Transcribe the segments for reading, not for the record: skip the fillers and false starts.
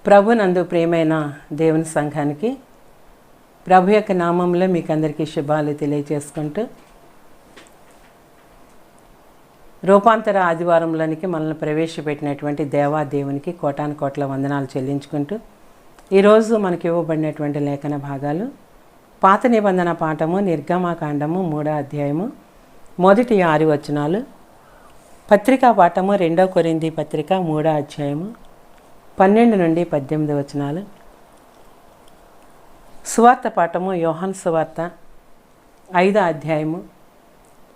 ప్రభునందు ప్రియమైన దేవుని సంఘానికి ప్రభు యొక్క నామంలో మీకు అందరికీ శుభాలు తెలియజేసుకుంటూ రూపాంతర ఆదివారంలోనికి మనల్ని ప్రవేశపెట్టినటువంటి దేవునికి కోటాను కోట్ల వందనాలు చెల్లించుకుంటూ ఈరోజు మనకి ఇవ్వబడినటువంటి లేఖన భాగాలు పాత నిబంధన పాఠము నిర్గమాకాండము 3వ అధ్యాయము మొదటి 6 వచనాలు, పత్రికా పాఠము 2 కొరింథీ పత్రిక 3వ అధ్యాయము 12 నుండి 18 వచనాలు, సువార్త పాఠము యోహాను సువార్త 5వ అధ్యాయము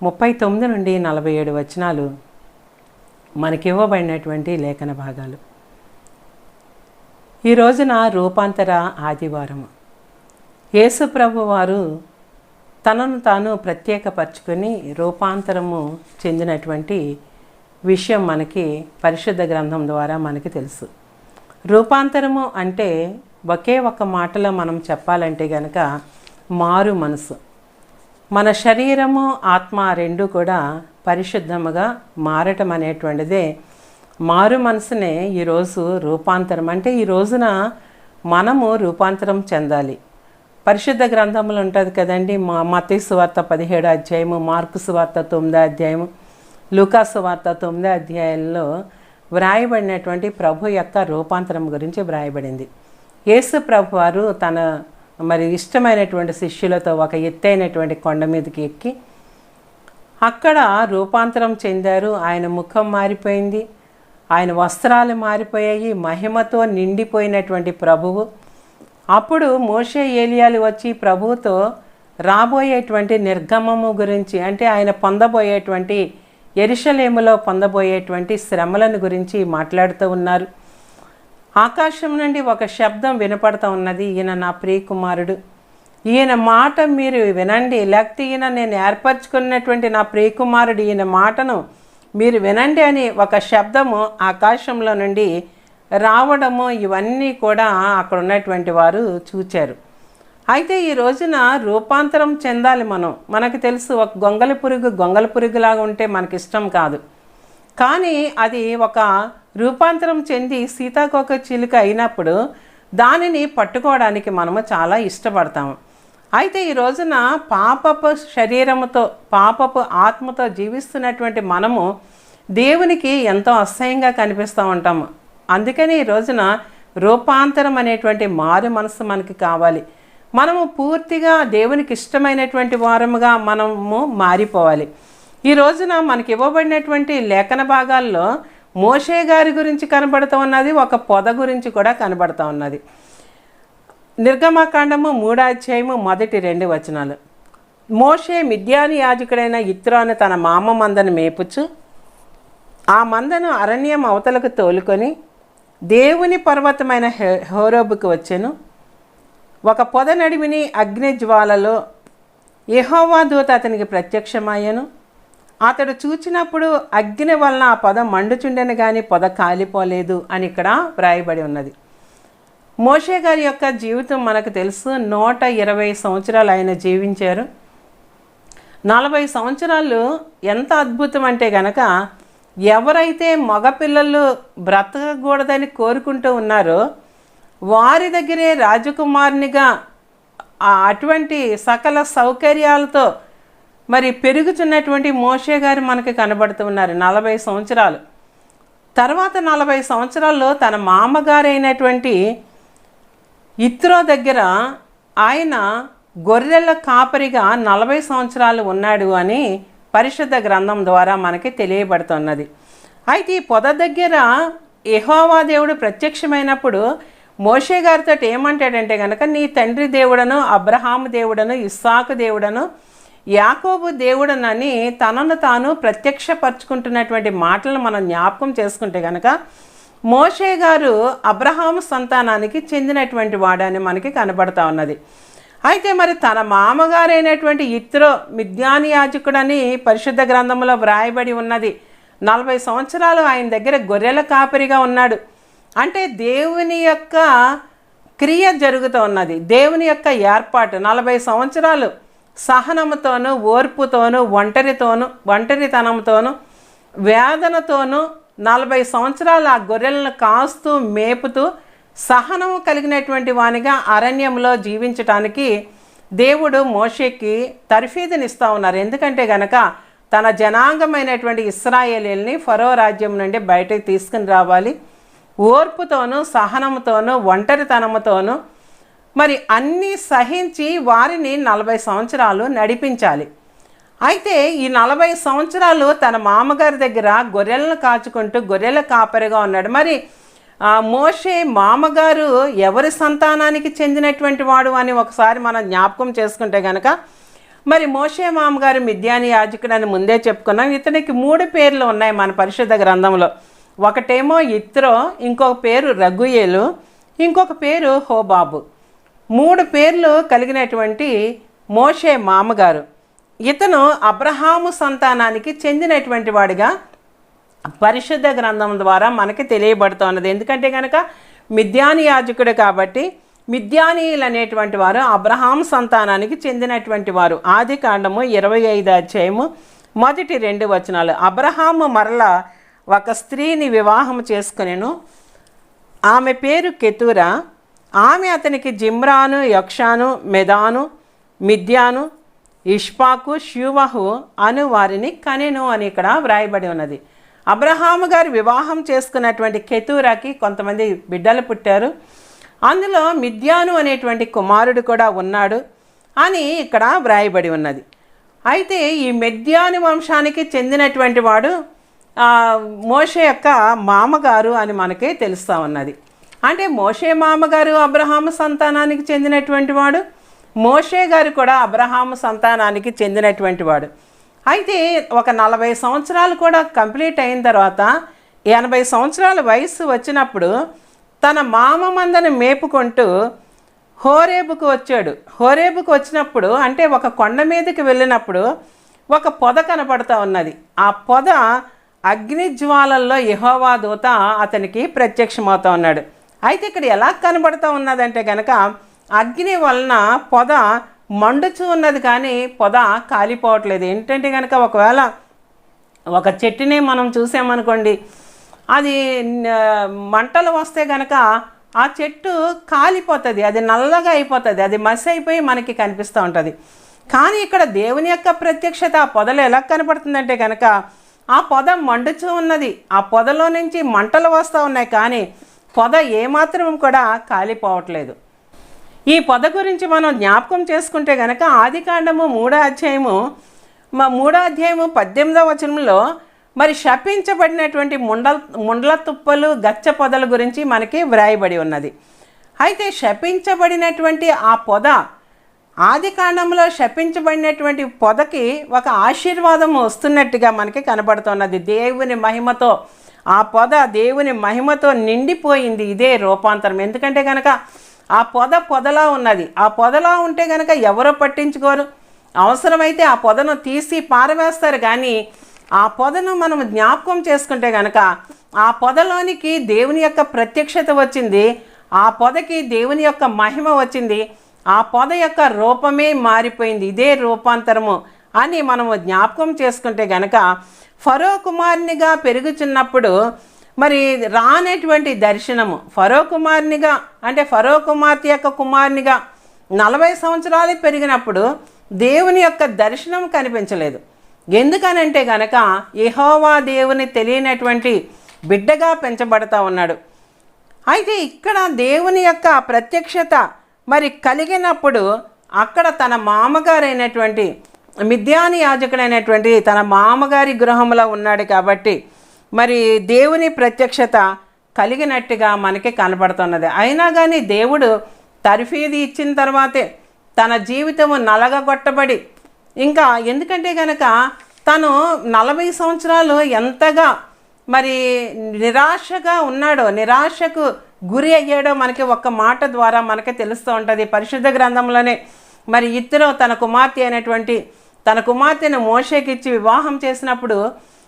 39 నుండి 47 వచనాలు మనకి ఇవ్వబడినటువంటి లేఖన భాగాలు. ఈ రోజున రూపాంతర ఆదివారము. యేసు ప్రభు వారు తనను తాను ప్రత్యేకపరచుకొని రూపాంతరము చెందినటువంటి విషయం మనకి పరిశుద్ధ గ్రంథం ద్వారా మనకి తెలుసు. రూపాంతరము అంటే ఒకే ఒక మాటలో మనం చెప్పాలంటే గనక మారు మనసు. మన శరీరము ఆత్మ రెండు కూడా పరిశుద్ధముగా మారటం అనేటువంటిదే మారు మనసునే ఈరోజు రూపాంతరం. అంటే ఈ రోజున మనము రూపాంతరం చెందాలి. పరిశుద్ధ గ్రంథంలో ఉంటుంది కదండి, మత్తయి సువార్త 17వ అధ్యాయము, మార్కు సువార్త 9వ అధ్యాయము, లూకా సువార్త 9వ అధ్యాయంలో వ్రాయబడినటువంటి ప్రభు యొక్క రూపాంతరం గురించి వ్రాయబడింది. యేసు ప్రభు వారు తన ఇష్టమైనటువంటి శిష్యులతో ఒక ఎత్తైనటువంటి కొండ మీదకి ఎక్కి అక్కడ రూపాంతరం చెందారు. ఆయన ముఖం మారిపోయింది, ఆయన వస్త్రాలు మారిపోయాయి, మహిమతో నిండిపోయినటువంటి ప్రభువు. అప్పుడు మోషే ఏలియాలు వచ్చి ప్రభువుతో రాబోయేటువంటి నిర్గమము గురించి, అంటే ఆయన పొందబోయేటువంటి యెరూషలేములో పొందబోయేటువంటి శ్రమలను గురించి మాట్లాడుతూ ఉన్నారు. ఆకాశం నుండి ఒక శబ్దం వినపడుతూ ఉన్నది, ఈయన నా ప్రియకుమారుడు, ఈయన మాట మీరు వినండి, లేకపోతే ఈయన నేను ఏర్పరచుకున్నటువంటి నా ప్రియకుమారుడు, ఈయన మాటను మీరు వినండి అని ఒక శబ్దము ఆకాశంలో నుండి రావడము, ఇవన్నీ కూడా అక్కడ ఉన్నటువంటి వారు చూచారు. అయితే ఈ రోజున రూపాంతరం చెందాలి. మనకు తెలుసు, ఒక గొంగళి పురుగులాగా ఉంటే మనకి ఇష్టం కాదు. కానీ అది ఒక రూపాంతరం చెంది సీతాకోక చిలుక అయినప్పుడు దానిని పట్టుకోవడానికి మనము చాలా ఇష్టపడతాము. అయితే ఈ రోజున పాపపు శరీరముతో పాపపు ఆత్మతో జీవిస్తున్నటువంటి మనము దేవునికి ఎంతో అసహ్యంగా కనిపిస్తూ ఉంటాము. అందుకని ఈ రోజున రూపాంతరం అనేటువంటి మారు మనసు మనకి కావాలి. మనము పూర్తిగా దేవునికి ఇష్టమైనటువంటి వారముగా మనము మారిపోవాలి. ఈ రోజున మనకి ఇవ్వబడినటువంటి లేఖన భాగాల్లో మోషే గారి గురించి కనబడుతూ ఉన్నది, ఒక పొద గురించి కూడా కనబడుతూ ఉన్నది. నిర్గమాకాండము 3వ అధ్యాయము మొదటి 2 వచనాలు. మోషే మిద్యాను యాజకుడైన యిత్రో అని తన మామ మందను మేపుచు ఆ మందను అరణ్యం అవతలకు తోలుకొని దేవుని పర్వతమైన హోరేబుకు వచ్చెను. ఒక పొద నడిమిని అగ్ని జ్వాలలో యెహోవా దూత అతనికి ప్రత్యక్షమయ్యను. అతడు చూచినప్పుడు అగ్ని వలన ఆ పొద మండుచుండెను కానీ పొద కాలిపోలేదు అని ఇక్కడ వ్రాయబడి ఉన్నది. మోషే గారి యొక్క జీవితం మనకు తెలుసు. 120 సంవత్సరాలు ఆయన జీవించారు. 40 సంవత్సరాలు ఎంత అద్భుతం అంటే గనక, ఎవరైతే మగపిల్లలు బ్రతకకూడదని కోరుకుంటూ ఉన్నారో వారి దగ్గరే రాజకుమారునిగా అటువంటి సకల సౌకర్యాలతో పెరుగుతున్నటువంటి మోషే గారు మనకి కనబడుతూ ఉన్నారు. 40 సంవత్సరాలు తర్వాత 40 సంవత్సరాల్లో తన మామగారైనటువంటి యిత్రో దగ్గర ఆయన గొర్రెల కాపరిగా 40 సంవత్సరాలు ఉన్నాడు అని పరిశుద్ధ గ్రంథం ద్వారా మనకి తెలియబడుతున్నది. అయితే ఈ పొద దగ్గర యెహోవా దేవుడు ప్రత్యక్షమైనప్పుడు మోషే గారితో ఏమంటాడంటే కనుక, నీ తండ్రి దేవుడను, అబ్రహాము దేవుడను, ఇస్సాకు దేవుడను, యాకోబు దేవుడనని తనను తాను ప్రత్యక్షపరుచుకుంటున్నటువంటి మాటలను మనం జ్ఞాపకం చేసుకుంటే కనుక మోషే గారు అబ్రహాము సంతానానికి చెందినటువంటి వాడని మనకి కనబడతా ఉన్నది. అయితే తన మామగారైనటువంటి యిత్రో మిద్యాను యాజకుడని పరిశుద్ధ గ్రంథంలో వ్రాయబడి ఉన్నది. 40 సంవత్సరాలు ఆయన దగ్గర గొర్రెల కాపరిగా ఉన్నాడు. అంటే దేవుని యొక్క క్రియ జరుగుతూ ఉన్నది, దేవుని యొక్క ఏర్పాటు. 40 సంవత్సరాలు సహనముతోనూ ఓర్పుతోనూ ఒంటరితనంతోనూ వేదనతోనూ 40 సంవత్సరాలు ఆ గొర్రెలను కాస్తూ మేపుతూ సహనం కలిగినటువంటి వానిగా అరణ్యంలో జీవించటానికి దేవుడు మోషేకి తర్ఫీదునిస్తూ ఉన్నారు. ఎందుకంటే గనక తన జనాంగమైనటువంటి ఇశ్రాయేలీల్ని ఫరో రాజ్యం నుండి బయటకు తీసుకుని రావాలి. ఓర్పుతోనూ సహనంతోనూ ఒంటరితనంతోనూ మరి అన్నీ సహించి వారిని 40 సంవత్సరాలు నడిపించాలి. అయితే ఈ 40 సంవత్సరాలు తన మామగారి దగ్గర గొర్రెలను కాచుకుంటూ గొర్రెల కాపరిగా ఉన్నాడు. మరి మోషే మామగారు ఎవరి సంతానానికి చెందినటువంటి వాడు అని ఒకసారి మనం జ్ఞాపకం చేసుకుంటే కనుక మరి మోషే మామగారు మిద్యాని యాజకుడు అని ముందే చెప్పుకున్నాం. ఇతనికి 3 పేర్లు ఉన్నాయి మన పరిశుద్ధ గ్రంథంలో. ఒకటేమో ఇత్రో, ఇంకొక పేరు రగుయేలు, ఇంకొక పేరు హోబాబు. 3 పేర్లు కలిగినటువంటి మోషే మామగారు. ఇతను అబ్రహాము సంతానానికి చెందినటువంటి వాడిగా పరిశుద్ధ గ్రంథం ద్వారా మనకి తెలియబడుతున్నది. ఎందుకంటే కనుక మిద్యాని యాజకుడు కాబట్టి మిద్యానీయులు అనేటువంటి వారు అబ్రహాం సంతానానికి చెందినటువంటి వారు. ఆది కాండము 25 అధ్యాయము 1-2 వచనాలు. అబ్రహాము మరల ఒక స్త్రీని వివాహం చేసుకునేను. ఆమె పేరు కెతూరా. ఆమె అతనికి జిమ్రాను, యక్షాను, మెదాను, మిద్యాను, ఇష్పాకు, షూవహు అను వారిని కనెను అని ఇక్కడ వ్రాయబడి ఉన్నది. అబ్రహాము గారు వివాహం చేసుకున్నటువంటి కెతూరాకి కొంతమంది బిడ్డలు పుట్టారు. అందులో మిద్యాను అనేటువంటి కుమారుడు కూడా ఉన్నాడు అని ఇక్కడ వ్రాయబడి ఉన్నది. అయితే ఈ మిద్యాను వంశానికి చెందినటువంటి వాడు మోషే యొక్క మామగారు అని మనకి తెలుస్తూ ఉన్నది. అంటే మోషే మామగారు అబ్రహాము సంతానానికి చెందినటువంటి వాడు, మోషే గారు కూడా అబ్రహాము సంతానానికి చెందినటువంటి వాడు. అయితే ఒక 40 సంవత్సరాలు కూడా కంప్లీట్ అయిన తర్వాత 80 సంవత్సరాల వయసు వచ్చినప్పుడు తన మామ మందను మేపుకుంటూ హోరేబుకు వచ్చాడు. హోరేబుకు వచ్చినప్పుడు అంటే ఒక కొండ మీదకి వెళ్ళినప్పుడు ఒక పొద కనపడుతూ ఉన్నది. ఆ పొద అగ్నిజ్వాలల్లో యెహోవా దూత అతనికి ప్రత్యక్షమవుతూ ఉన్నాడు. అయితే ఇక్కడ ఎలా కనబడుతూ ఉన్నదంటే కనుక అగ్ని వలన పొద మండుచూ ఉన్నది కానీ పొద కాలిపోవట్లేదు. ఏంటంటే కనుక ఒకవేళ ఒక చెట్టుని మనం చూసామనుకోండి, అది మంటలు వస్తే కనుక ఆ చెట్టు కాలిపోతుంది, అది నల్లగా అయిపోతుంది, అది మసి అయిపోయి మనకి కనిపిస్తూ ఉంటుంది. కానీ ఇక్కడ దేవుని యొక్క ప్రత్యక్షత ఆ పొదలో ఎలా కనపడుతుందంటే కనుక ఆ పొద మండుచూ ఉన్నది. ఆ పొదలో నుంచి మంటలు వస్తూ ఉన్నాయి కానీ పొద ఏమాత్రం కూడా కాలిపోవట్లేదు. ఈ పొద గురించి మనం జ్ఞాపకం చేసుకుంటే కనుక ఆది కాండము 3వ అధ్యాయము 18వ వచనంలో మరి శపించబడినటువంటి ముండ్ల తుప్పలు గచ్చ పొదల గురించి మనకి వ్రాయబడి ఉన్నది. అయితే శపించబడినటువంటి ఆ పొద ఆది కాండంలో శపించబడినటువంటి పొదకి ఒక ఆశీర్వాదం వస్తున్నట్టుగా మనకి కనబడుతున్నది. దేవుని మహిమతో ఆ పొద దేవుని మహిమతో నిండిపోయింది. ఇదే రూపాంతరం. ఎందుకంటే కనుక ఆ పొదలా ఉన్నది. ఆ పొదలా ఉంటే కనుక ఎవరో పట్టించుకోరు. అవసరమైతే ఆ పొదను తీసి పారవేస్తారు. కానీ ఆ పొదను మనం జ్ఞాపకం చేసుకుంటే కనుక ఆ పొదలోనికి దేవుని యొక్క ప్రత్యక్షత వచ్చింది. ఆ పొదకి దేవుని యొక్క మహిమ వచ్చింది. ఆ పొద యొక్క రూపమే మారిపోయింది. ఇదే రూపాంతరము అని మనము జ్ఞాపకం చేసుకుంటే గనక ఫరో కుమారునిగా పెరుగుచున్నప్పుడు మరి రానటువంటి దర్శనము ఫరో కుమారునిగా అంటే ఫరో కుమార్తె యొక్క కుమారునిగా 40 సంవత్సరాలు పెరిగినప్పుడు దేవుని యొక్క దర్శనం కనిపించలేదు. ఎందుకనంటే గనక యెహోవా దేవుని తెలియనటువంటి బిడ్డగా పెంచబడతా ఉన్నాడు. అయితే ఇక్కడ దేవుని యొక్క ప్రత్యక్షత మరి కలిగినప్పుడు అక్కడ తన మామగారైనటువంటి మిద్యాని యాజకుడైనటువంటి తన మామగారి గృహంలో ఉన్నాడు కాబట్టి మరి దేవుని ప్రత్యక్షత కలిగినట్టుగా మనకి కనబడుతున్నది. అయినా కానీ దేవుడు తర్ఫీదు ఇచ్చిన తర్వాతే తన జీవితము నలగగొట్టబడి ఇంకా ఎందుకంటే కనుక తను 40 సంవత్సరాలు ఎంతగా మరి నిరాశగా ఉన్నాడో నిరాశకు గురి అయ్యాడో మనకి ఒక్క మాట ద్వారా మనకి తెలుస్తూ ఉంటుంది. పరిశుద్ధ గ్రంథంలోనే మరి ఇత్రో తన కుమార్తె అయినటువంటి తన కుమార్తెను మోషేకిచ్చి వివాహం చేసినప్పుడు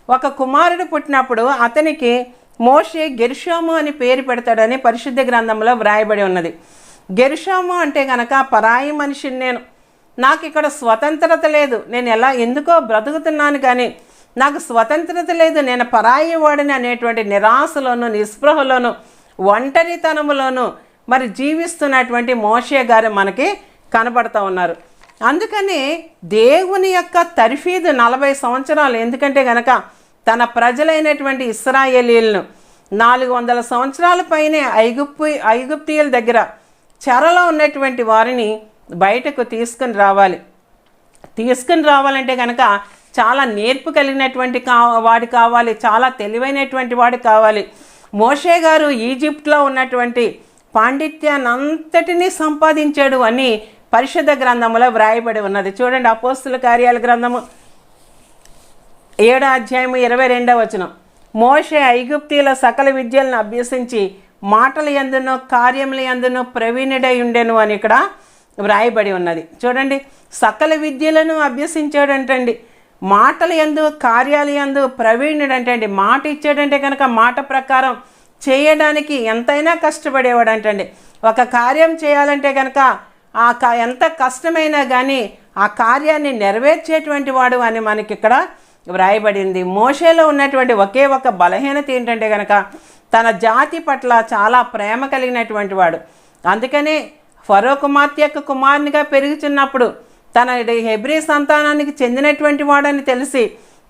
ఒక కుమారుడు పుట్టినప్పుడు అతనికి మోషే గెర్షోము అని పేరు పెడతాడని పరిశుద్ధ గ్రంథంలో వ్రాయబడి ఉన్నది. గెర్షోము అంటే కనుక పరాయి మనిషిని, నాకు ఇక్కడ స్వతంత్రత లేదు, నేను ఎందుకో బ్రతుకుతున్నాను కానీ నాకు స్వతంత్రత లేదు, నేను పరాయి వాడిని అనేటువంటి నిరాశలోను నిస్పృహలోను ఒంటరితనములోనూ మరి జీవిస్తున్నటువంటి మోషే గారు మనకి కనబడుతూ ఉన్నారు. అందుకని దేవుని యొక్క తర్ఫీదు 40 సంవత్సరాలు. ఎందుకంటే గనక తన ప్రజలైనటువంటి ఇశ్రాయేలీలను 400 సంవత్సరాల పైనే ఐగుప్తీయుల దగ్గర చెరలో ఉన్నటువంటి వారిని బయటకు తీసుకుని రావాలంటే కనుక చాలా నేర్పు కలిగినటువంటి వాడు కావాలి, చాలా తెలివైనటువంటి వాడు కావాలి. మోషే గారు ఈజిప్ట్లో ఉన్నటువంటి పాండిత్యాన్ని అంతటినీ సంపాదించాడు అని పరిశుద్ధ గ్రంథములో వ్రాయబడి ఉన్నది. చూడండి, అపోస్తుల కార్యాల గ్రంథము 7వ అధ్యాయము 22వ వచనం. మోషే ఐగుప్తీయుల సకల విద్యలను అభ్యసించి మాటల యందును కార్యముల యందును ప్రవీణుడై ఉండెను అని ఇక్కడ వ్రాయబడి ఉన్నది. చూడండి, సకల విద్యలను అభ్యసించాడంటండి, మాటల యందు కార్యాల యందు ప్రవీణుడు అంటండి. మాట ఇచ్చాడంటే కనుక మాట ప్రకారం చేయడానికి ఎంతైనా కష్టపడేవాడు అంటండి. ఒక కార్యం చేయాలంటే కనుక ఎంత కష్టమైనా కానీ ఆ కార్యాన్ని నెరవేర్చేటువంటి వాడు అని మనకి ఇక్కడ వ్రాయబడింది. మోషేలో ఉన్నటువంటి ఒకే ఒక బలహీనత ఏంటంటే కనుక తన జాతి పట్ల చాలా ప్రేమ కలిగినటువంటి వాడు. అందుకనే ఫరో కుమార్తె యొక్క కుమారునిగా పెరుగుతున్నప్పుడు తన హెబ్రీ సంతానానికి చెందినటువంటి వాడని తెలిసి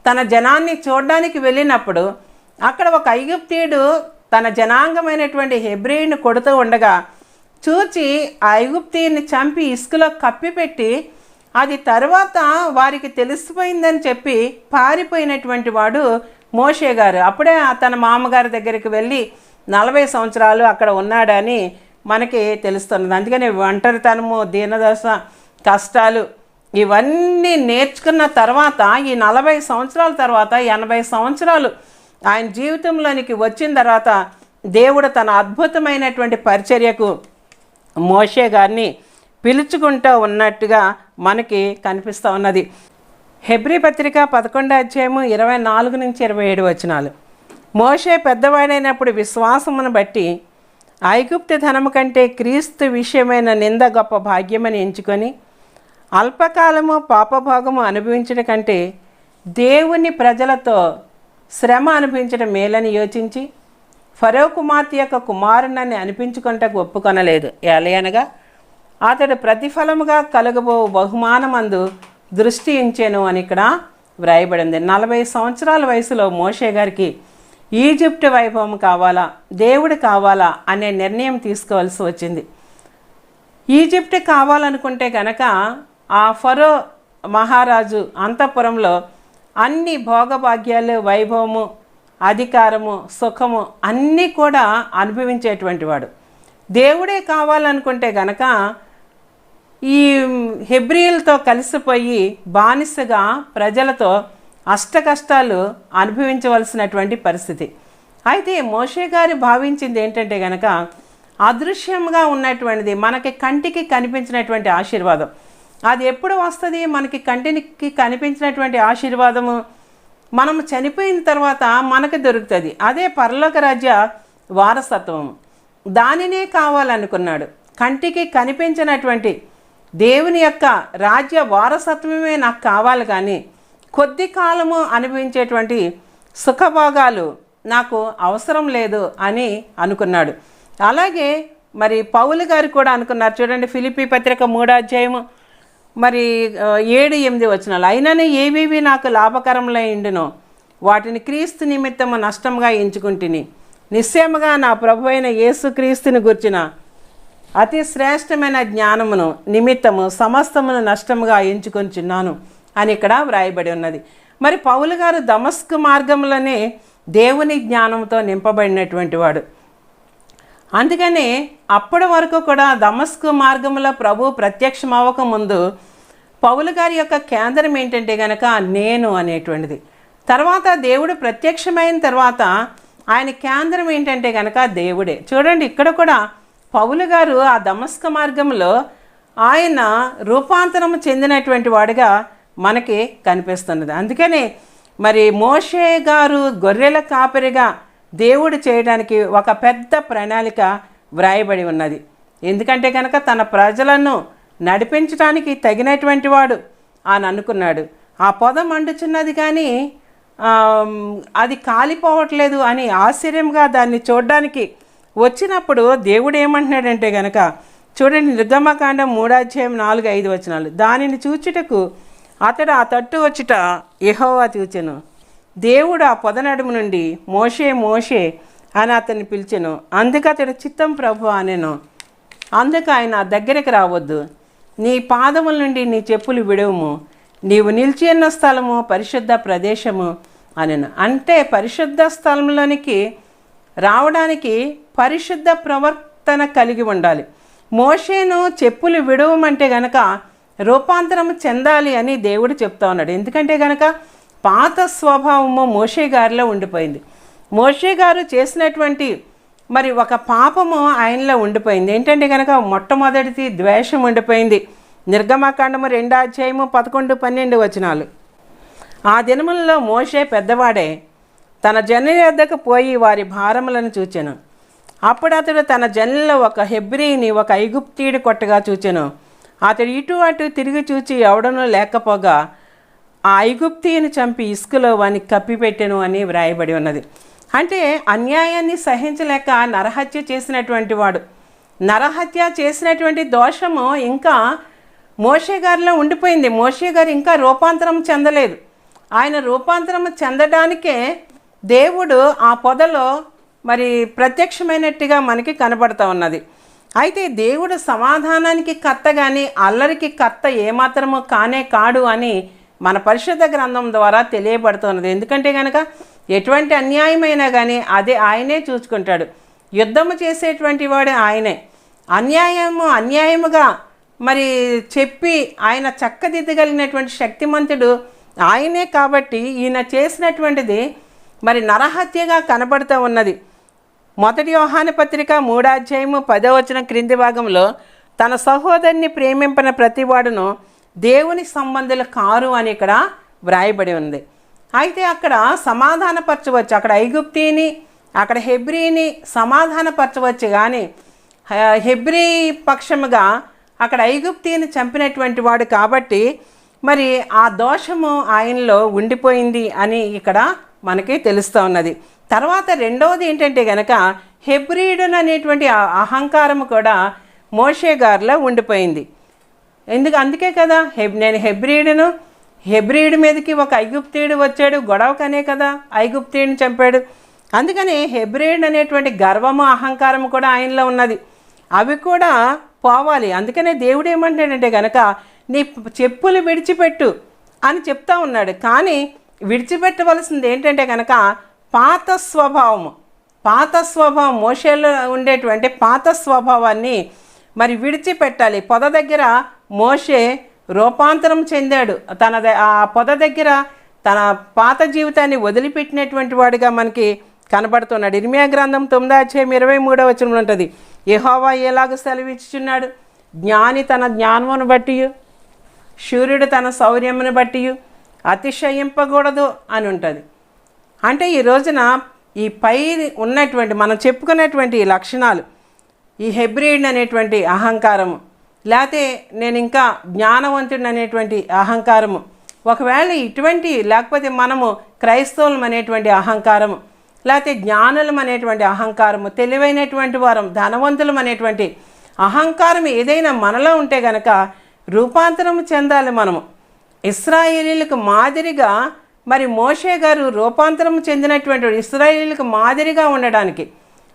తన జనాన్ని చూడడానికి వెళ్ళినప్పుడు అక్కడ ఒక ఐగుప్తీయుడు తన జనాంగమైనటువంటి హెబ్రీని కొడుతూ ఉండగా చూచి ఆ ఐగుప్తీయుని చంపి ఇసుకలో కప్పిపెట్టి అది తర్వాత వారికి తెలిసిపోయిందని చెప్పి పారిపోయినటువంటి వాడు మోషే గారు. అప్పుడే తన మామగారి దగ్గరికి వెళ్ళి 40 సంవత్సరాలు అక్కడ ఉన్నాడని మనకి తెలుస్తున్నది. అందుకని ఒంటరితనము, దీనదశ, కష్టాలు ఇవన్నీ నేర్చుకున్న తర్వాత ఈ 40 సంవత్సరాల తర్వాత 80 సంవత్సరాలు ఆయన జీవితంలోనికి వచ్చిన తర్వాత దేవుడు తన అద్భుతమైనటువంటి పరిచర్యకు మోషే గారిని పిలుచుకుంటూ ఉన్నట్టుగా మనకి కనిపిస్తూ ఉన్నది. హెబ్రీ పత్రిక 11వ అధ్యాయము 24 నుంచి 27 వచనాలు. మోషే పెద్దవాడైనప్పుడు విశ్వాసమును బట్టి ఐగుప్తు ధనము కంటే క్రీస్తు విషయమైన నింద గొప్ప భాగ్యమని ఎంచుకొని అల్పకాలము పాపభోగము అనుభవించడం కంటే దేవుని ప్రజలతో శ్రమ అనుభవించడం మేలని యోచించి ఫరో కుమార్తె యొక్క కుమారుణ్ణి అనిపించుకుంటకు ఒప్పుకొనలేదు. ఎలయనగా అతడు ప్రతిఫలముగా కలుగబో బహుమానమందు దృష్టి ఉంచెను అని ఇక్కడ వ్రాయబడింది. 40 సంవత్సరాల వయసులో మోషే గారికి ఈజిప్ట్ వైభవం కావాలా, దేవుడు కావాలా అనే నిర్ణయం తీసుకోవాల్సి వచ్చింది. ఈజిప్ట్ కావాలనుకుంటే కనుక ఆ ఫరో మహారాజు అంతఃపురంలో అన్ని భోగభాగ్యాలు, వైభవము, అధికారము, సుఖము అన్నీ కూడా అనుభవించేటువంటి వాడు. దేవుడే కావాలనుకుంటే గనక ఈ హెబ్రీయులతో కలిసిపోయి బానిసగా ప్రజలతో అష్టకష్టాలు అనుభవించవలసినటువంటి పరిస్థితి. అయితే మోషే గారు భావించింది ఏంటంటే కనుక అదృశ్యంగా ఉన్నటువంటిది మనకి కంటికి కనిపించినటువంటి ఆశీర్వాదం అది ఎప్పుడు వస్తుంది? మనకి కంటికి కనిపించినటువంటి ఆశీర్వాదము మనం చనిపోయిన తర్వాత మనకు దొరుకుతుంది. అదే పరలోక రాజ్య వారసత్వం. దానినే కావాలనుకున్నాడు. కంటికి కనిపించినటువంటి దేవుని యొక్క రాజ్య వారసత్వమే నాకు కావాలి, కానీ కొద్ది కాలము అనుభవించేటువంటి సుఖభోగాలు నాకు అవసరం లేదు అని అనుకున్నాడు. అలాగే మరి పౌలు గారు కూడా అనుకున్నారు. చూడండి, ఫిలిప్పీ పత్రిక 3వ అధ్యాయము మరి 7-8 వచనాలు. అయినను ఏవేవి నాకు లాభకరములై ఉండునో వాటిని క్రీస్తు నిమిత్తము నష్టంగా ఎంచుకుంటుని నిశ్చయముగా నా ప్రభు అయిన యేసుక్రీస్తుని గుర్చిన అతి శ్రేష్టమైన జ్ఞానమును నిమిత్తము సమస్తమును నష్టముగా ఎంచుకొంచున్నాను అని ఇక్కడ వ్రాయబడి ఉన్నది. మరి పౌలు గారు దమస్కు మార్గంలోనే దేవుని జ్ఞానంతో నింపబడినటువంటి వాడు. అందుకనే అప్పటి వరకు కూడా దమస్కు మార్గంలో ప్రభు ప్రత్యక్షం అవ్వక ముందు పౌలు గారి యొక్క కేంద్రం ఏంటంటే కనుక నేను అనేటువంటిది. తర్వాత దేవుడు ప్రత్యక్షమైన తర్వాత ఆయన కేంద్రం ఏంటంటే కనుక దేవుడే. చూడండి, ఇక్కడ కూడా పౌలు గారు ఆ దమస్క మార్గంలో ఆయన రూపాంతరం చెందినటువంటి వాడిగా మనకి కనిపిస్తున్నది. అందుకని మరి మోషే గారు గొర్రెల కాపరిగా దేవుడు చేయడానికి ఒక పెద్ద ప్రణాళిక వ్రాయబడి ఉన్నది. ఎందుకంటే కనుక తన ప్రజలను నడిపించడానికి తగినటువంటి వాడు అని అనుకున్నాడు. ఆ పొద మండుచున్నది కానీ అది కాలిపోవట్లేదు అని ఆశ్చర్యంగా దాన్ని చూడడానికి వచ్చినప్పుడు దేవుడు ఏమంటున్నాడంటే గనక చూడండి, నిర్గమకాండం 3:4-5 దానిని చూచుటకు అతడు ఆ తట్టు వచ్చుట యెహోవా చూచెను. దేవుడు ఆ పొద నడుము నుండి మోషే మోషే అని అతన్ని పిలిచెను. అందుకు అతడు చిత్తం ప్రభు అనెను. అందుకు ఆయన దగ్గరికి రావద్దు, నీ పాదముల నుండి నీ చెప్పులు విడవము, నీవు నిలిచి ఉన్న స్థలము పరిశుద్ధ ప్రదేశము అనెను. అంటే పరిశుద్ధ స్థలంలోనికి రావడానికి పరిశుద్ధ ప్రవర్తన కలిగి ఉండాలి. మోషేను చెప్పులు విడవమంటే గనక రూపాంతరం చెందాలి అని దేవుడు చెప్తా ఉన్నాడు. ఎందుకంటే గనక పాత స్వభావము మోషే గారిలో ఉండిపోయింది. మోషే గారు చేసినటువంటి మరి ఒక పాపము ఆయనలో ఉండిపోయింది. ఏంటంటే కనుక మొట్టమొదటిది ద్వేషం ఉండిపోయింది. నిర్గమకాండము 2:11-12 ఆ దినములలో మోషే పెద్దవాడే తన జనుల యొద్దకు పోయి వారి భారములను చూచెను. అప్పుడు అతడు తన జనులలో ఒక హెబ్రీని ఒక ఐగుప్తీయుడు కొట్టగా చూచెను. అతడు ఇటు అటు తిరిగి చూచి ఎవడనూ లేకపోగా ఆ ఐగుప్తీయుని చంపి ఇసుకలో వానికి కప్పిపెట్టెను అని వ్రాయబడి ఉన్నది. అంటే అన్యాయాన్ని సహించలేక నరహత్య చేసినటువంటి వాడు, నరహత్య చేసినటువంటి దోషము ఇంకా మోషే గారిలో ఉండిపోయింది. మోషే గారు ఇంకా రూపాంతరం చెందలేదు. ఆయన రూపాంతరం చెందడానికే దేవుడు ఆ పొదలో మరి ప్రత్యక్షమైనట్టుగా మనకి కనబడుతూ ఉన్నది. అయితే దేవుడు సమాధానానికి కర్త కానీ అల్లరికి కర్త ఏమాత్రము కానే కాడు అని మన పరిశుద్ధ గ్రంథం ద్వారా తెలియబడుతున్నది. ఎందుకంటే కనుక ఎటువంటి అన్యాయమైనా కానీ అదే ఆయనే చూసుకుంటాడు. యుద్ధము చేసేటువంటి వాడు ఆయనే. అన్యాయముగా మరి చెప్పి ఆయన చక్కదిద్దగలిగినటువంటి శక్తిమంతుడు ఆయనే. కాబట్టి ఈయన చేసినటువంటిది మరి నరహత్యగా కనబడుతూ ఉన్నది. 1 యోహాను పత్రిక 3:10 క్రింది భాగంలో తన సహోదరుని ప్రేమింపన ప్రతివాడును దేవుని సంబంధులు కారు అని ఇక్కడ వ్రాయబడి ఉంది. అయితే అక్కడ సమాధానపరచవచ్చు, అక్కడ ఐగుప్తీని అక్కడ హెబ్రీని సమాధానపరచవచ్చు. కానీ హెబ్రీ పక్షముగా అక్కడ ఐగుప్తీని చంపినటువంటి వాడు కాబట్టి మరి ఆ దోషము ఆయనలో ఉండిపోయింది అని ఇక్కడ మనకి తెలుస్తూ ఉన్నది. తర్వాత రెండవది ఏంటంటే గనక హెబ్రీయుడు అనేటువంటి అహంకారము కూడా మోషే గారిలో ఉండిపోయింది. అందుకే కదా నేను హెబ్రీయుడి మీదకి ఒక ఐగుప్తీయుడు వచ్చాడు గొడవకనే కదా ఐగుప్తీయుడిని చంపాడు. అందుకని హెబ్రీయుడు అనేటువంటి గర్వము అహంకారము కూడా ఆయనలో ఉన్నది. అవి కూడా పోవాలి. అందుకనే దేవుడు ఏమంటాడంటే గనక నీ చెప్పులు విడిచిపెట్టు అని చెప్తా ఉన్నాడు. కానీ విడిచిపెట్టవలసింది ఏంటంటే కనుక పాత స్వభావం మోషేలో ఉండేటువంటి పాత స్వభావాన్ని మరి విడిచిపెట్టాలి. పొద దగ్గర మోషే రూపాంతరం చెందాడు. ఆ పొద దగ్గర తన పాత జీవితాన్ని వదిలిపెట్టినటువంటి వాడిగా మనకి కనబడుతున్నాడు. ఇర్మియా గ్రంథం 9:23 ఉంటుంది. యెహోవా ఎలాగ సెలవిచ్చుచున్నాడు, జ్ఞాని తన జ్ఞానమును బట్టి శూర్యుడు తన శౌర్యమును బట్టి అతిశయింపకూడదు అని ఉంటుంది. అంటే ఈ రోజున ఈ పై ఉన్నటువంటి మనం చెప్పుకున్నటువంటి ఈ లక్షణాలు, ఈ హెబ్రీడ్ అనేటువంటి అహంకారము, లేకపోతే నేను ఇంకా జ్ఞానవంతుడు అనేటువంటి అహంకారము, ఒకవేళ ఇటువంటి లేకపోతే మనము క్రైస్తవులం అనేటువంటి అహంకారము, లేకపోతే జ్ఞానులం అనేటువంటి అహంకారము, తెలివైనటువంటి వారం ధనవంతులం అనేటువంటి అహంకారం ఏదైనా మనలో ఉంటే గనక రూపాంతరం చెందాలి. మనము ఇశ్రాయేలీలకు మాదిరిగా మరి మోషే గారు రూపాంతరం చెందినటువంటి ఇశ్రాయేలీలకు మాదిరిగా ఉండడానికి,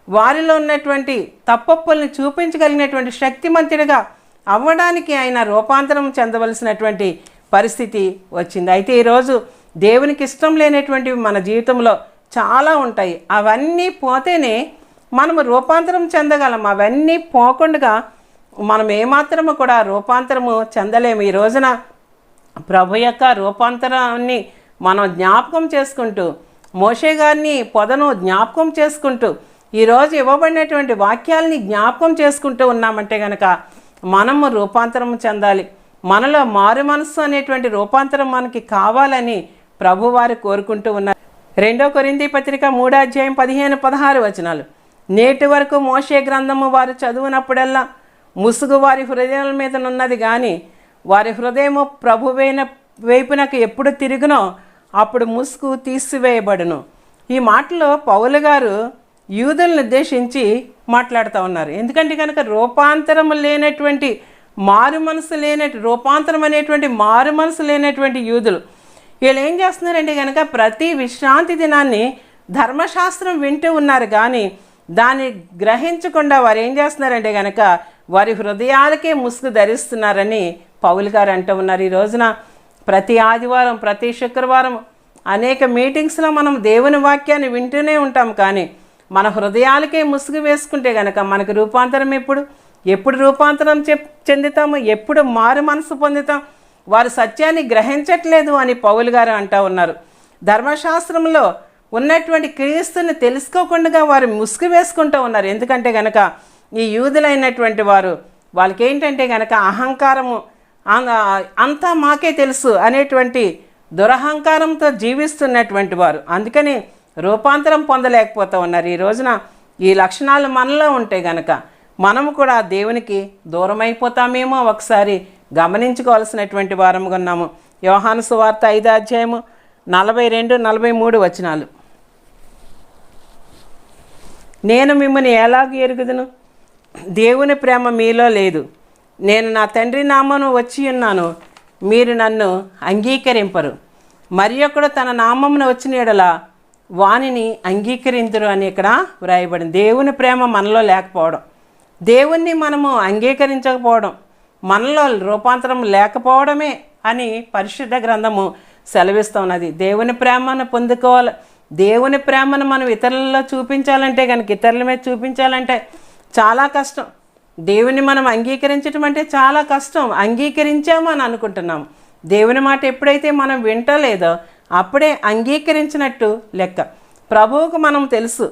వారిలో ఉన్నటువంటి తప్పొప్పుల్ని చూపించగలిగినటువంటి శక్తిమంతుడిగా అవ్వడానికి ఆయన రూపాంతరం చెందవలసినటువంటి పరిస్థితి వచ్చింది. అయితే ఈరోజు దేవునికి ఇష్టం లేనటువంటివి మన జీవితంలో చాలా ఉంటాయి. అవన్నీ పోతేనే మనము రూపాంతరం చెందగలం. అవన్నీ పోకుండా మనం ఏమాత్రము కూడా రూపాంతరము చెందలేము. ఈ రోజున ప్రభు యొక్క రూపాంతరాన్ని మనం జ్ఞాపకం చేసుకుంటూ, మోషే గారిని పొదను జ్ఞాపకం చేసుకుంటూ, ఈరోజు ఇవ్వబడినటువంటి వాక్యాలని జ్ఞాపకం చేసుకుంటూ ఉన్నామంటే కనుక మనము రూపాంతరం చెందాలి. మనలో మారు మనస్సు అనేటువంటి రూపాంతరం మనకి కావాలని ప్రభువారు కోరుకుంటూ ఉన్నారు. 2 కొరింథీ పత్రిక 3:15-16 నేటి వరకు మోషే గ్రంథము వారు చదువునప్పుడల్లా ముసుగు వారి హృదయాల మీద ఉన్నది, కానీ వారి హృదయము ప్రభువైన వైపునకు ఎప్పుడు తిరుగునో అప్పుడు ముసుగు తీసివేయబడును. ఈ మాటలో పౌలు గారు యూదులను ఉద్దేశించి మాట్లాడుతూ ఉన్నారు. ఎందుకంటే కనుక రూపాంతరం లేనటువంటి రూపాంతరం అనేటువంటి మారు మనసు లేనటువంటి యూదులు వీళ్ళు ఏం చేస్తున్నారంటే కనుక ప్రతి విశ్రాంతి దినాన్ని ధర్మశాస్త్రం వింటూ ఉన్నారు, కానీ దాన్ని గ్రహించకుండా వారు ఏం చేస్తున్నారంటే కనుక వారి హృదయాలకే ముసుగు ధరిస్తున్నారని పౌలు గారు అంటూ ఉన్నారు. ఈ రోజున ప్రతి ఆదివారం, ప్రతి శుక్రవారం అనేక మీటింగ్స్లో మనం దేవుని వాక్యాన్ని వింటూనే ఉంటాం, కానీ మన హృదయాలకే ముసుగు వేసుకుంటే కనుక మనకు రూపాంతరం ఎప్పుడు రూపాంతరం చెందుతాము, ఎప్పుడు మారు మనసు పొందుతాం? వారు సత్యాన్ని గ్రహించట్లేదు అని పౌలు గారు అంటూ ఉన్నారు. ధర్మశాస్త్రంలో ఉన్నటువంటి క్రీస్తుని తెలుసుకోకుండా వారు ముసుగు వేసుకుంటూ ఉన్నారు. ఎందుకంటే కనుక ఈ యూదులైనటువంటి వాళ్ళకి ఏంటంటే కనుక అహంకారము, అంతా మాకే తెలుసు అనేటువంటి దురహంకారంతో జీవిస్తున్నటువంటి వారు, అందుకని రూపాంతరం పొందలేకపోతూ ఉన్నారు. ఈ రోజున ఈ లక్షణాలు మనలో ఉంటే గనక మనము కూడా దేవునికి దూరం అయిపోతామేమో ఒకసారి గమనించుకోవాల్సినటువంటి వారముగా ఉన్నాము. యోహాను సువార్త 5వ అధ్యాయము 42-43 వచనాలు. నేను మిమ్మల్ని ఎలాగ ఎరుగుదును? దేవుని ప్రేమ మీలో లేదు. నేను నా తండ్రి నామమున వచ్చి ఉన్నాను, మీరు నన్ను అంగీకరింపరు. మరి ఒకడు తన నామమున వచ్చిన యెడల వానిని అంగీకరింతురు అని ఇక్కడ వ్రాయబడింది. దేవుని ప్రేమ మనలో లేకపోవడం, దేవుణ్ణి మనము అంగీకరించకపోవడం, మనలో రూపాంతరం లేకపోవడమే అని పరిశుద్ధ గ్రంథము సెలవిస్తున్నది. దేవుని ప్రేమను పొందుకోవాలి. దేవుని ప్రేమను మనం ఇతరులలో చూపించాలంటే కనుక, ఇతరుల మీద చూపించాలంటే చాలా కష్టం. దేవుని మనం అంగీకరించడం అంటే చాలా కష్టం. అంగీకరించాము అని అనుకుంటున్నాము. దేవుని మాట ఎప్పుడైతే మనం వింటలేదో అప్పుడే అంగీకరించినట్టు లెక్క. ప్రభువుకు మనం తెలుసు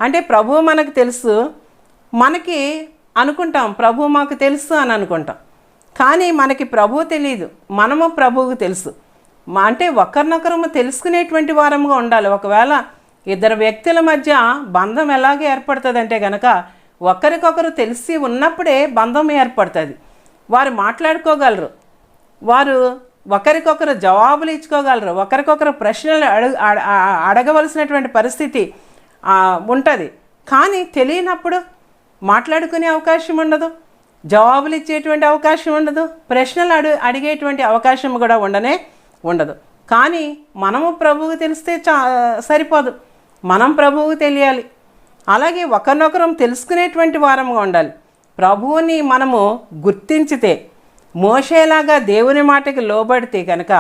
అంటే ప్రభువు మనకు తెలుసు, మనకి అనుకుంటాం ప్రభువు మాకు తెలుసు అని అనుకుంటాం, కానీ మనకి ప్రభువు తెలియదు, మనము ప్రభువుకు తెలుసు. అంటే ఒకరినొకరము తెలుసుకునేటువంటి వారముగా ఉండాలి. ఒకవేళ ఇద్దరు వ్యక్తుల మధ్య బంధం ఎలాగే ఏర్పడుతుందంటే కనుక ఒకరికొకరు తెలిసి ఉన్నప్పుడే బంధం ఏర్పడుతుంది. వారు మాట్లాడుకోగలరు, వారు ఒకరికొకరు జవాబులు ఇచ్చుకోగలరు, ఒకరికొకరు ప్రశ్నలు అడగవలసినటువంటి పరిస్థితి ఉంటుంది. కానీ తెలియనప్పుడు మాట్లాడుకునే అవకాశం ఉండదు, జవాబులు ఇచ్చేటువంటి అవకాశం ఉండదు, ప్రశ్నలు అడిగేటువంటి అవకాశం కూడా ఉండదు. కానీ మనము ప్రభువుకు తెలిస్తే సరిపోదు, మనం ప్రభువుకు తెలియాలి. అలాగే ఒకరినొకరం తెలుసుకునేటువంటి వారముగా ఉండాలి. ప్రభువుని మనము గుర్తించితే, మోషేలాగా దేవుని మాటకి లోబడితే కనుక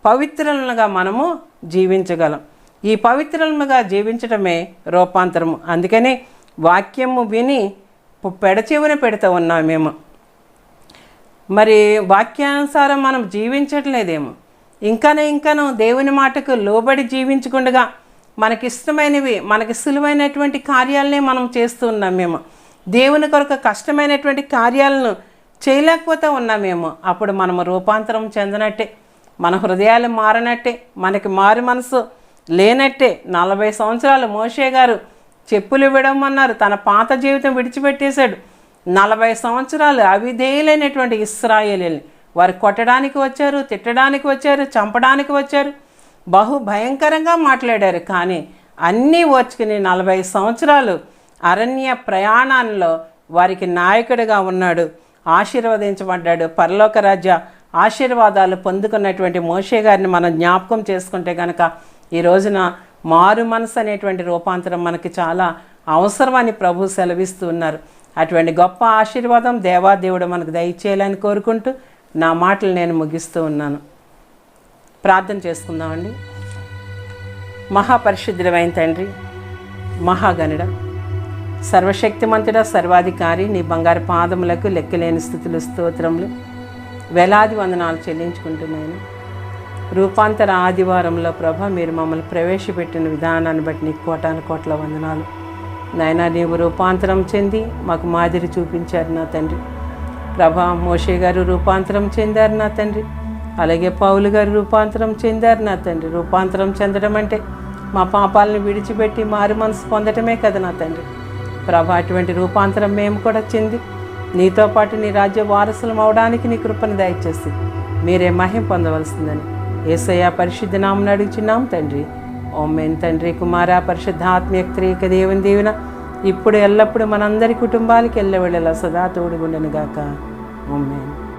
పవిత్రులుగా మనము జీవించగలం. ఈ పవిత్రులుగా జీవించడమే రూపాంతరము. అందుకని వాక్యము విని పెడచెవిన పెడుతూ ఉన్నాం మేము. మరి వాక్యానుసారం మనం జీవించట్లేదేమో, ఇంకానూ దేవుని మాటకు లోబడి జీవించకుండా మనకిష్టమైనవి, మనకి సులువైనటువంటి కార్యాలనే మనం చేస్తూ ఉన్నాం మేము. దేవుని కొరకు కష్టమైనటువంటి కార్యాలను చేయలేకపోతూ ఉన్నామేమో. అప్పుడు మనము రూపాంతరం చెందనట్టే, మన హృదయాలు మారనట్టే, మనకి మారు మనసు లేనట్టే. 40 సంవత్సరాలు మోషే గారు చెప్పులు విడమన్నారు, తన పాత జీవితం విడిచిపెట్టేశాడు. 40 సంవత్సరాలు అవిధేయులైనటువంటి ఇశ్రాయేలీయుల్ని వారు కొట్టడానికి వచ్చారు, తిట్టడానికి వచ్చారు, చంపడానికి వచ్చారు, బహు భయంకరంగా మాట్లాడారు. కానీ అన్నీ ఓర్చుకుని 40 సంవత్సరాలు అరణ్య ప్రయాణంలో వారికి నాయకుడిగా ఉన్నాడు, ఆశీర్వదించబడ్డాడు. పరలోక రాజ్య ఆశీర్వాదాలు పొందుకున్నటువంటి మోషే గారిని మనం జ్ఞాపకం చేసుకుంటే కనుక ఈ రోజున మారు మనసు అనేటువంటి రూపాంతరం మనకి చాలా అవసరమని ప్రభు సెలవిస్తూ ఉన్నారు. అటువంటి గొప్ప ఆశీర్వాదం దేవాదేవుడు మనకు దయచేయాలని కోరుకుంటూ నా మాటలు నేను ముగిస్తూ ఉన్నాను. ప్రార్థన చేసుకుందామండి. మహాపరిశుద్ధుడైన తండ్రి, మహాగణుడ, సర్వశక్తిమంతుడ, సర్వాధికారి, నీ బంగారు పాదములకు లెక్కలేని స్థుతులు, స్తోత్రములు, వేలాది వందనాలు చెల్లించుకుంటున్నాను. రూపాంతర ఆదివారంలో ప్రభ మీరు మమ్మల్ని ప్రవేశపెట్టిన విధానాన్ని బట్టి నీకు కోటాను వందనాలు. నాయనా, నీవు రూపాంతరం చెంది మాకు మాదిరి చూపించారు నా తండ్రి. ప్రభా, మోషే గారు రూపాంతరం చెందారు నా తండ్రి, అలాగే పౌలు గారు రూపాంతరం చెందారు నా తండ్రి. రూపాంతరం చెందడం అంటే మా పాపాలను విడిచిపెట్టి మారు మనసు పొందటమే కదా నా తండ్రి. ప్రభా, అటువంటి రూపాంతరం మేము కూడా చెంది నీతో పాటు నీ రాజ్య వారసులం అవడానికి నీ కృపను దయచేసి మీరే మహిమ పొందవలసిందని యేసయ్య పరిశుద్ధ నామమున అడుగుచున్నాం తండ్రి, ఓమెన్. తండ్రి, కుమార, పరిశుద్ధాత్మక త్రియేక దేవుని దీవెన ఇప్పుడు ఎల్లప్పుడు మనందరి కుటుంబాలకి ఎల్లవేళలా సదా తోడుగుండెను గాక. ఓమెన్.